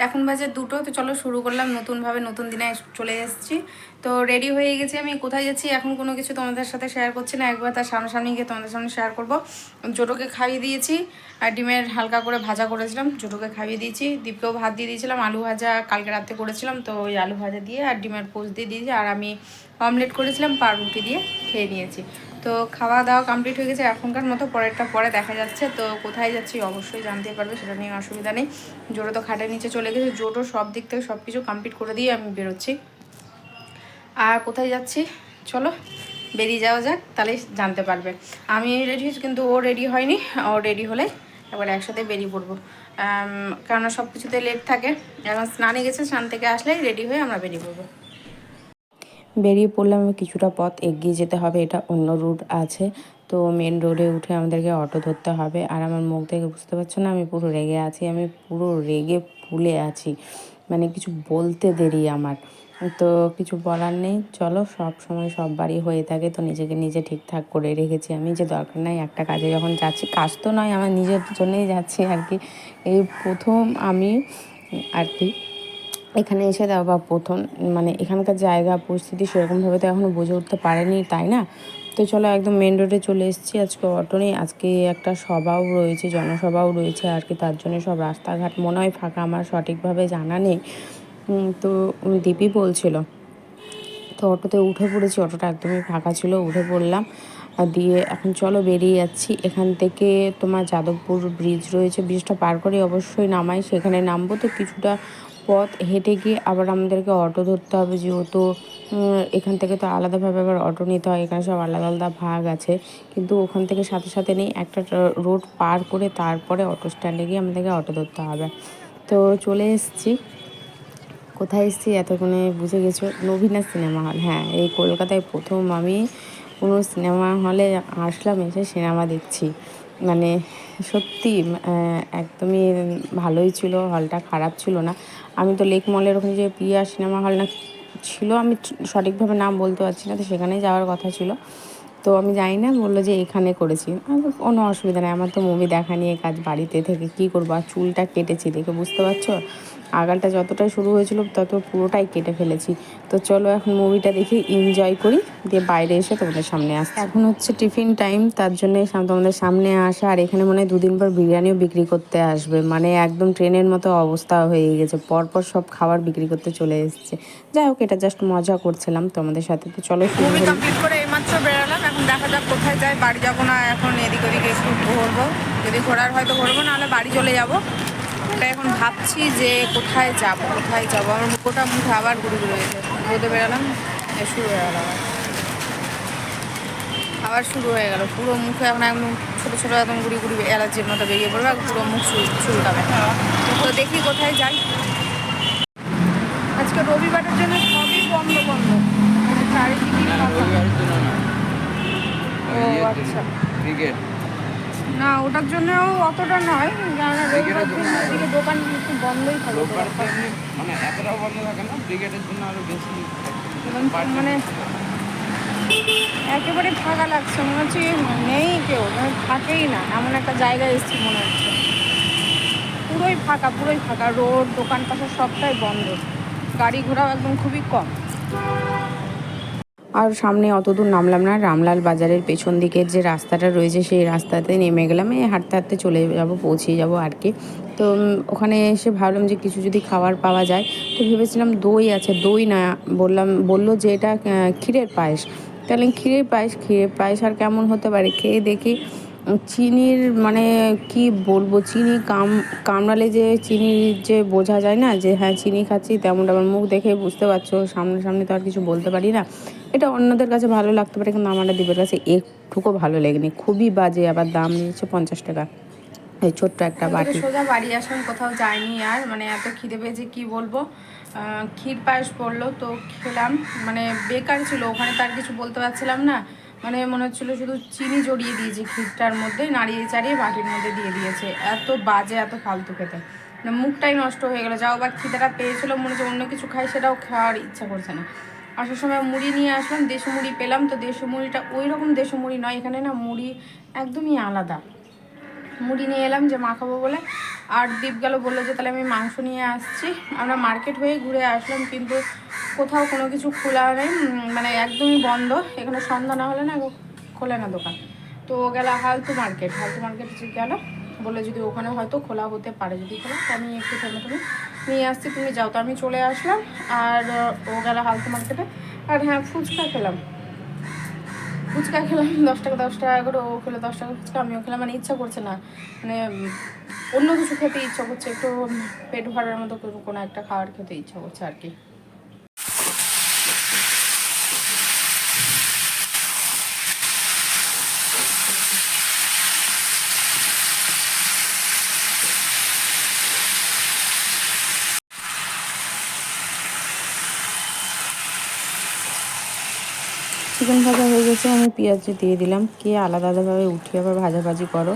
এখন বাজে 2টো। তো চলো শুরু করলাম নতুনভাবে, নতুন দিনে চলে এসেছি। তো রেডি হয়ে গেছি। আমি কোথায় যাচ্ছি এখন কোনো কিছু তোমাদের সাথে শেয়ার করছি না, একবার তার সামনাসামনি গিয়ে তোমাদের সামনে শেয়ার করব। জোটোকে খাইয়ে দিয়েছি আর ডিমের হালকা করে ভাজা করেছিলাম, জোটোকে খাইয়ে দিয়েছি। দীপকেও ভাত দিয়ে দিয়েছিলাম, আলু ভাজা কালকে রাতে করেছিলাম, তো ওই আলু ভাজা দিয়ে আর ডিমের পোস্ট দিয়ে দিয়েছি। আর আমি অমলেট করেছিলাম, পাউরুটি দিয়ে খেয়ে নিয়েছি। তো খাওয়া দাওয়া কমপ্লিট হয়ে গেছে এখনকার মতো, পরেরটা পরে দেখা যাচ্ছে। তো কোথায় যাচ্ছি অবশ্যই জানতে পারবে, সেটা নিয়ে অসুবিধা নেই। জোটো তো খাটের নিচে চলে গেছে, জোটো সব দিক থেকে সব কিছু কমপ্লিট করে দিয়ে আমি বেরোচ্ছি। আর কোথায় যাচ্ছি চলো বেরিয়ে যাওয়া যাক, তাহলে জানতে পারবে। আমি রেডি হয়েছি কিন্তু ও রেডি হয়নি, ও রেডি হলে একবার একসাথে বেরিয়ে পড়বো, কেননা সব কিছুতে লেট থাকে। এখন স্নানে গেছে, স্নান থেকে আসলেই রেডি হয়ে আমরা বেরিয়ে পড়বো। বেরিয়ে পড়লাম। কিছুটা পথ এগিয়ে যেতে হবে, এটা অন্য রুট আছে। তো মেন রোডে উঠে আমাদেরকে অটো ধরতে হবে। আর আমার মুখ থেকে বুঝতে পারছো না, আমি পুরো রেগে আছি, আমি পুরো রেগে ফুলে আছি, মানে কিছু বলতে দেরি আমার। তো কিছু বলার নেই, চলো, সব সময় সব বাড়ি হয়ে থাকে, তো নিজেকে নিজে ঠিকঠাক করে রেখেছি আমি, যে দরকার নাই একটা কাজে যখন যাচ্ছি, কাজ তো নয়, আমার নিজের জন্যই যাচ্ছি আর কি। এই প্রথম আমি আর কি এখানে এসে দাও বা প্রথম, মানে এখানকার জায়গা পরিস্থিতি সেরকমভাবে তো এখনও বুঝে উঠতে পারেনি, তাই না? তো চলো একদম মেন রোডে চলে এসেছি। আজকে অটো নেই, আজকে একটা সভাও রয়েছে, জনসভাও রয়েছে আর কি, তার জন্য সব রাস্তাঘাট মনে হয় ফাঁকা, আমার সঠিকভাবে জানা নেই। তো দীপি বলছিল। তো অটোতে উঠে পড়েছি, অটোটা একদমই ফাঁকা ছিল, উঠে পড়লাম। আর দিয়ে এখন চলো বেরিয়ে যাচ্ছি এখান থেকে। তোমার যাদবপুর ব্রিজ রয়েছে, ব্রিজটা পার করে অবশ্যই নামাই, সেখানে নামবো। তো কিছুটা পথ হেঁটে গিয়ে আবার আমাদেরকে অটো ধরতে হবে, যেহেতু এখান থেকে তো আলাদাভাবে আবার অটো নিতে হয়, এখানে সব আলাদা আলাদা ভাগ আছে। কিন্তু ওখান থেকে সাথে সাথে নেই, একটা রোড পার করে তারপরে অটো স্ট্যান্ডে গিয়ে আমাদেরকে অটো ধরতে হবে। তো চলে এসেছি। কোথায় এসেছি এতক্ষণে বুঝে গেছো, নবীনা সিনেমা হল। হ্যাঁ, এই কলকাতায় প্রথম আমি কোনো সিনেমা হলে আসলাম, এসে সিনেমা দেখছি। মানে সত্যি একদমই ভালোই ছিল, হলটা খারাপ ছিল না। আমি তো লেক মলের ওখানে যে প্রিয়া সিনেমা হল না ছিল, আমি সঠিকভাবে নাম বলতে পারছি না, তো সেখানেই যাওয়ার কথা ছিল। তো আমি জানি না, বললো যে এখানে করেছি। আমি কোনো অসুবিধা নেই, আমার তো মুভি দেখা নিয়ে কাজ, বাড়িতে থেকে কী করবো। আর চুলটা কেটেছি, দেখে বুঝতে পারছো, আগালটা যতটা শুরু হয়েছিল তত পুরোটাই কেটে ফেলেছি। তো চলো এখন মুভিটা দেখে এনজয় করি, দিয়ে বাইরে এসে তোমাদের সামনে আসছি। এখন হচ্ছে টিফিন টাইম, তার জন্যে তোমাদের সামনে আসা। আর এখানে মনে হয় 2 দিন পর বিরিয়ানিও বিক্রি করতে আসবে, মানে একদম ট্রেনের মতো অবস্থা হয়ে গেছে, পরপর সব খাবার বিক্রি করতে চলে এসেছে। যাই হোক, এটা জাস্ট মজা করছিলাম তোমাদের সাথে। তো চলো শুরু মুভি করি। কমপ্লিট করে এইমাত্র বেরোলাম, এখন দেখা যাক কোথায় যাই। বাড়ি যাবো না, এখন এদিক ওদিকে একটু ঘুরবো, যদি ঘোরার হয়তো ঘুরবো, নাহলে বাড়ি চলে যাবো। তাই এখন ভাবছি যে কোথায় যাব, কোথায় যাব। আমার মুখে আবার ঘুরে ঘুরে গেছে, রোদে বেরোলাম, শুরু হয়ে গেল আবার শুরু হয়ে গেল পুরো মুখে। এখন একদম ছোটো ছোটো একদম গুড়ি গুড়ি অ্যালার্জির মতো বেরিয়ে পড়বে, পুরো মুখ চুলকাবে। তো দেখি কোথায় যাই। আজকে রবিবারের জন্য সবই বন্ধ বন্ধ, চারিদিকে ও আচ্ছা, না ওটার জন্যও অতটা নয়, কেননা রবিবার দিন এদিকে দোকান একটু বন্ধই থাকে, মানে এতটাও বন্ধ থাকে না, ব্রিগেডের জন্য আরো বেশি। মানে একেবারে ফাঁকা লাগছে, মনে হচ্ছে নেই কেউ, মানে থাকেই না, এমন একটা জায়গায় এসেছি মনে হচ্ছে। পুরোই ফাঁকা, পুরোই ফাঁকা, রোড দোকান পাশে সবটাই বন্ধ, গাড়ি ঘোড়াও একদম খুবই কম। আর সামনে অত দূর নামলাম না, রামলাল বাজারের পেছন দিকের যে রাস্তাটা রয়েছে সেই রাস্তাতে নেমে গেলাম। এই হাঁটতে হাঁটতে চলে যাব, পৌঁছে যাব আর কি। তো ওখানে এসে ভাবলাম যে কিছু যদি খাবার পাওয়া যায়। তো ভেবেছিলাম দই আছে, দই না, বললো যে এটা ক্ষীরের পায়েস। তাহলে ক্ষীরের পায়েস আর কেমন হতে পারে, খেয়ে দেখি চিনির, মানে কি বলবো, চিনি কামড়ালে যে চিনির যে বোঝা যায় না যে হ্যাঁ চিনি খাচ্ছি, তেমনটা আমার মুখ দেখে বুঝতে পারছো, সামনাসামনি তো আর কিছু বলতে পারি না। এটা অন্যদের কাছে ভালো লাগতে পারে, কিন্তু আমার দ্বীপের কাছে একটুকু ভালো লেগেনি, খুবই বাজে। আবার দাম নিয়েছে 50 টাকা, এই ছোট্ট একটা বাটি। সোজা বাড়ি আসলাম, কোথাও যাইনি আর, মানে এত খিদে পেয়েছে কি বলবো। ক্ষীর পায়েস পড়লো তো খেলাম, মানে বেকার ছিল ওখানে, তার কিছু বলতে পারছিলাম না। মানে মনে হচ্ছিলো শুধু চিনি জড়িয়ে দিয়েছে ক্ষীরটার মধ্যে, নাড়িয়ে চাড়িয়ে বাটির মধ্যে দিয়ে দিয়েছে, এত বাজে, এত ফালতু খেতে, মানে মুখটাই নষ্ট হয়ে গেলো। যাও বা খিদেটা পেয়েছিলো, মনে হচ্ছে অন্য কিছু খাই, সেটাও খাওয়ার ইচ্ছা করছে না। আসার সময় মুড়ি নিয়ে আসলাম, দেশি মুড়ি পেলাম। তো দেশি মুড়িটা ওই রকম দেশি মুড়ি নয়, এখানে না মুড়ি একদমই আলাদা। মুড়ি নিয়ে এলাম যে মাখাবো বলে, আর দীপ গেল, বললো যে তাহলে আমি মাংস নিয়ে আসছি। আমরা মার্কেট হয়ে ঘুরে আসলাম, কিন্তু কোথাও কোনো কিছু খোলা নেই, মানে একদমই বন্ধ। এখানে সন্ধ্যা না হলে না খোলে না দোকান। তো ও গেল হালতু মার্কেট গেল, বলে যদি ওখানে হয়তো খোলা হতে পারে, যদি খোলা তো আমি একটু থেমে নিয়ে আসছি, তুমি যাও। তো আমি চলে আসলাম, আর ও গেল হালতু মার্কেটে। আর হ্যাঁ, ফুচকা খেলাম 10 টাকা করে, ও খেলো 10 টাকা ফুচকা, আমিও খেলাম। মানে ইচ্ছা করছে না, মানে অন্য কিছু খেতে ইচ্ছা করছে, একটু পেট ভরার মতো কোনো একটা খাবার খেতে ইচ্ছা করছে আর কি। চিকেন ভাজা হয়ে গেছে, আমি পেঁয়াজ দিয়ে দিলাম। কে আলাদা আলাদাভাবে উঠিয়ে আবার ভাজাভাজি করো,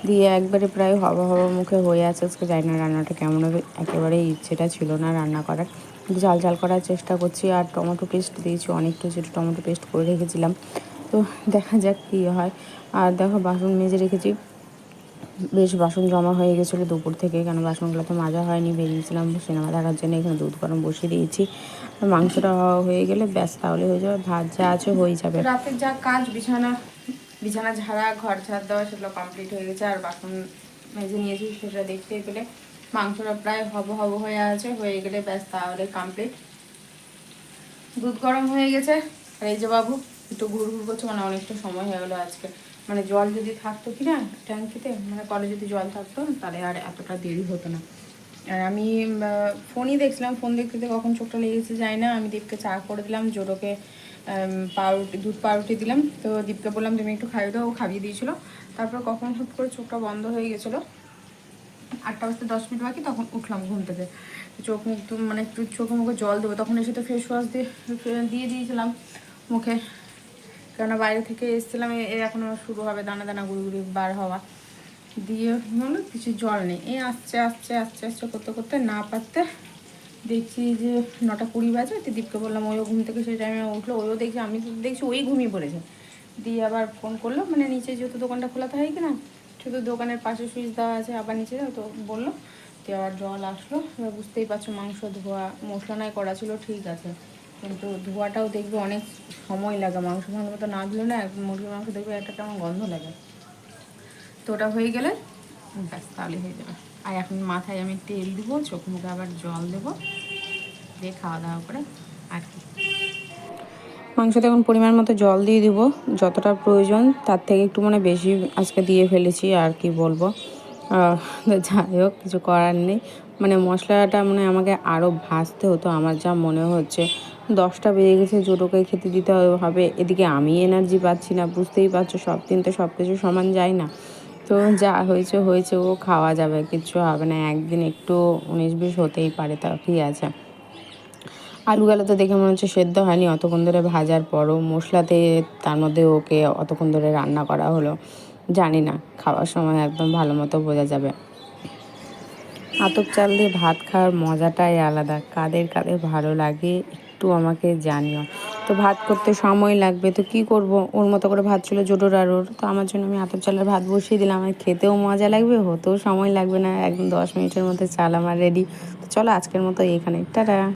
দিয়ে একবারে প্রায় হওয়া হওয়া মুখে হয়ে আছে। আজকে জানি না রান্নাটা কেমন হবে, একেবারেই ইচ্ছেটা ছিল না রান্না করার, কিন্তু ঝাল ঝাল করার চেষ্টা করছি। আর টমেটো পেস্ট দিয়েছি অনেকটা, যেটা টমেটো পেস্ট করে রেখেছিলাম, তো দেখা যাক কী হয়। আর দেখো বাসন মেজে রেখেছি, বেশ বাসন জমা হয়ে গেছিলো দুপুর থেকে, কেন বাসনগুলো তো মাজা হয়নি। বেরিয়েছিলাম সিনেমা দেখার জন্য, এখানে দুধ গরম বসিয়ে দিয়েছি। আর মাংসটা হয়ে গেলে ব্যাস তাহলে হয়ে যাবে, ভাত যা আছে হয়ে যাবে। রাতের যা কাজ, বিছানা ঝাড়া, ঘর ঝাড় দেওয়া, সেগুলো কমপ্লিট হয়ে গেছে। আর বাসন মেজে নিয়েছি, সেটা দেখতেই পেলে। মাংসটা প্রায় হব হয়ে আছে, হয়ে গেলে ব্যাস তাহলে কমপ্লিট। দুধ গরম হয়ে গেছে। আর এই যে বাবু একটু ঘুর করছে, মানে অনেকটা সময় হয়ে গেলো আজকে। মানে জল যদি থাকতো কি না ট্যাঙ্কিতে, মানে কলে যদি জল থাকতো, তাহলে আর এতটা দেরি হতো না। আর আমি ফোনই দেখছিলাম, ফোন দেখতে দেখতে কখন চোখটা লেগেছে যায় না। আমি দীপকে চা করে দিলাম, জোরোকে দুধ পাউরুটি দিলাম। তো দীপকে বললাম তুমি একটু খাইয়ে দাও, ও খাইয়ে দিয়েছিলো। তারপর কখন হুট করে চোখটা বন্ধ হয়ে গেছিলো, 8টা বাজতে 10 মিনিট বাকি, তখন উঠলাম ঘুম থেকে। চোখ মুখ মানে একটু চোখে মুখে জল দেবো, তখন এসে তো ফেস ওয়াশ দিয়ে দিয়েছিলাম মুখে, কেননা বাইরে থেকে এসেছিলাম। এখনও শুরু হবে দানা দানা গুড়ি বার হওয়া, দিয়ে হলো কিছু জল নেই। এই আস্তে আস্তে আস্তে আস্তে করতে করতে না পারতে দেখছি যে 9টা 20 বাজে। দীপকে বললাম, ওইও ঘুম থেকে সেই টাইমে উঠলো, ওইও দেখছি, আমি তো দেখছি ওই ঘুমিয়ে পড়েছে। দিয়ে আবার ফোন করলো, মানে নিচে যেহেতু দোকানটা খোলাতে হয় কি না, শুধু দোকানের পাশে সুইচ দেওয়া আছে, আবার নিচে যাও, তো বললো। দিয়ে আবার জল আসলো। এবার বুঝতেই পারছো, মাংস ধোয়া, মশলা নাই করা ছিল ঠিক আছে, কিন্তু ধোয়াটাও দেখবে অনেক সময় লাগে। মাংস ভালো মতো না ধুলে না, মুরগির মাংস দেখবে একটা কেমন গন্ধ লাগে। তো ওটা হয়ে গেলে ব্যাস তাহলে হয়ে যাবে। আর এখন মাথায় আমি তেল দেবো, চোখ মুখে আবার জল দেবো, দিয়ে খাওয়া দাওয়া করে আর কি। মাংসতে এখন পরিমাণ মতো জল দিয়ে দিব, যতটা প্রয়োজন তার থেকে একটু মানে বেশি আজকে দিয়ে ফেলেছি, আর কি বলবো। যাই হোক, কিছু করার নেই। মানে মশলাটা মানে আমাকে আরও ভাজতে হতো, আমার যা মনে হচ্ছে। 10টা বেজে গেছে, জোটোকে খেতে দিতে হবে, এদিকে আমি এনার্জি পাচ্ছি না। বুঝতেই পারছো, সব দিন তো সব কিছু সমান যায় না। তো যা হয়েছে হয়েছে, ও খাওয়া যাবে, কিচ্ছু হবে না। একদিন একটু 19-20 হতেই পারে, তা কি আছে। আলুগুলো তো দেখে মনে হচ্ছে সেদ্ধ হয়নি অতক্ষণ ধরে ভাজার পরও, মশলাতে তার মধ্যে ওকে অতক্ষণ ধরে রান্না করা হলো। জানি না, খাওয়ার সময় একদম ভালো মতো বোঝা যাবে। আতপ চাল দিয়ে ভাত খাওয়ার মজাটাই আলাদা। কাদের কাদের ভালো লাগে একটু আমাকে জানিও। তো ভাত করতে সময় লাগবে, তো কি করব, ওর মতো করে ভাত ছিল জোটোর আর ওর, তো আমার জন্য আমি আতপ চালের ভাত বসিয়ে দিলাম। আমার খেতেও মজা লাগবে, হতেও সময় লাগবে না, একদম 10 মিনিটের মধ্যে চাল আমার রেডি। তো চলো আজকের মতো এখানে, টাটা।